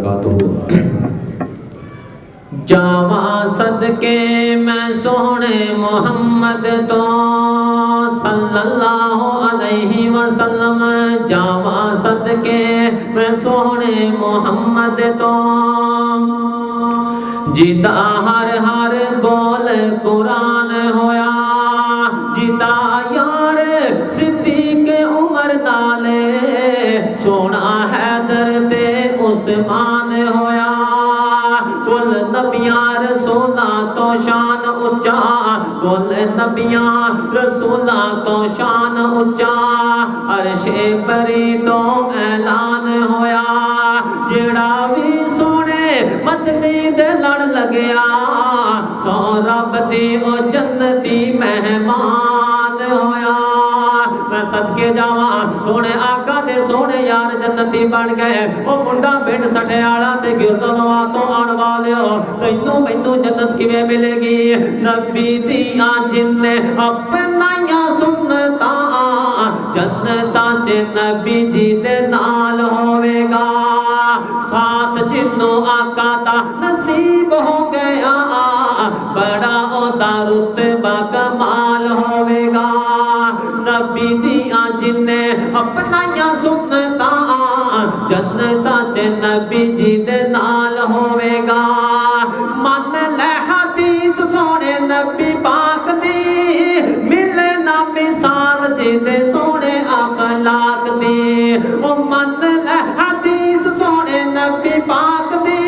وبرکاتہ۔ جاواں صدقے میں سونے محمد تو صلی اللہ علیہ وسلم، جاواں صدقے میں سونے محمد تو جیتا ہر ہر بول قرآن ہویا، جیتا یار صدیق عمر نالے سونا حیدر تے عثمان ہویا، کل نبیاں رسولاں تو شان اچا، کل نبیاں رسولاں تو شان اچا، عرش بری تو اعلان ہویا، جڑا بھی سونے مدنی دے لڑ لگیا سو رب دی او جنتی مہمان ہویا۔ میں صدقے جاواں سونے آقا دے سونے یار جنتی بن گئے، او منڈا پنڈ سٹھیالا تے گردنوا تو آن والیو تینوں مینوں جنت کیویں ملے گی؟ نبی دیاں جن اپنائیاں سنتاں جنتاں چ نبی جی دے نال ہوے گا، ساتھ جنوں آقا دا نصیب ہو گیا بڑا اودا رتبہ کمال ہوے گا۔ نبی دیاں جن اپنائیاں سنتاں جنتاں چ نبی جی دے نال ہوے گا، من لے حدیث سونے نبی پاک دی ملے نہ مثال جی دے سونے اخلاق دی، او من لے حدیث سونے نبی پاک دی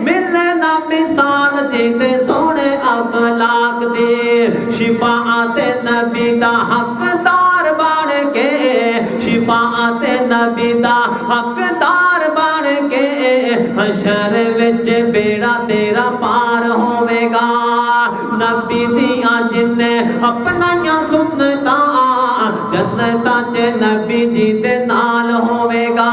ملے نہ مثال جی دے سونے اخلاق دی، شفاعت نبی دا حقدار بن کے، شفاعت نبی دا حقدار بن کے حشر وچ بیڑا تیرا پار ہوے گا۔ نبی دیاں جن اپنائیاں سنتاں جنتاں چ نبی جی دے نال ہوے گا،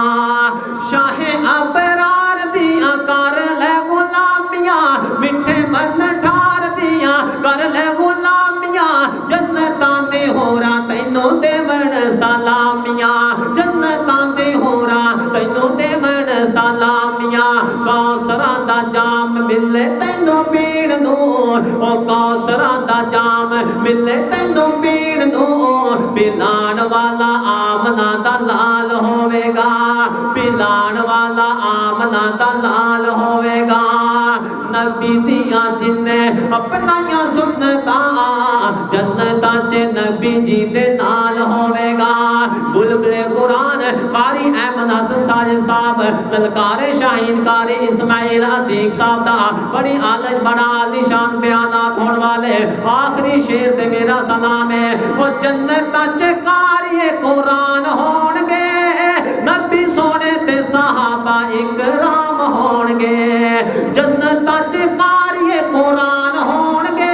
شاہ ابرار دیاں کر لے غلامیاں میٹھے من ٹھار دیاں کر لے غلامیاں، جنتاں دے ہوراں تینوں دیون سلامیاں، جنتاں دے ہوراں تینوں دیون سلامیاں، کوثراں دا جام ملے تینوں پین نوں، او کوثراں دا جام ملے تینوں پین نوں، پلان والا آمنہ دا لال ہوے گا، پلان والا آمنہ دا لال ہوے گا۔ نبی دیاں جن اپنائیاں سنتاں جنتاں چ نبی جی دے نال ہوے گا، بلبلِ قرآن قاری احمد حسن ساجد صاحب، للکار شاہین قاری اسماعیل عتیق صاحب دا بڑی آلش بڑا عالی شان بیانات ہون والے آخری شیر تے میرا سلام ہے، وہ جنتاں چ قاری قرآن ہون گے نبی سونے تے صحابہ اکرام ہون گے، جنتاں چ قاری قرآن ہون گے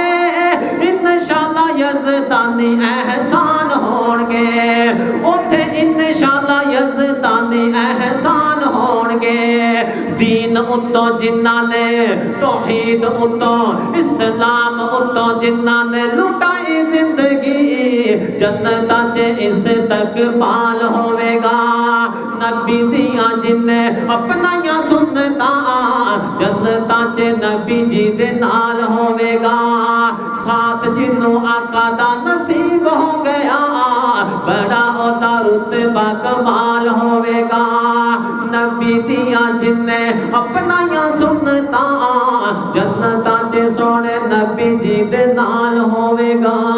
انشاءاللہ یزدانی احسان ہون گے، اوتھے انشاءاللہ یزدانی احسان ہون گے، دین اتوں جنہاں نے توحید اتوں اسلام اتوں جنہاں نے لٹائی زندگی جنتاں چ استقبال ہوے گا۔ نبی دیاں جن اپنائیاں سنتاں جنتاں چ نبی جی دے نال ہوے گا، ساتھ جنوں آقا دا نصیب ہو گیا بڑا اودا رتبہ کمال ہوے گا۔ نبی دیاں جن اپنائیاں سنتاں جنتاں چ سونے نبی جی دے نال ہوے گا۔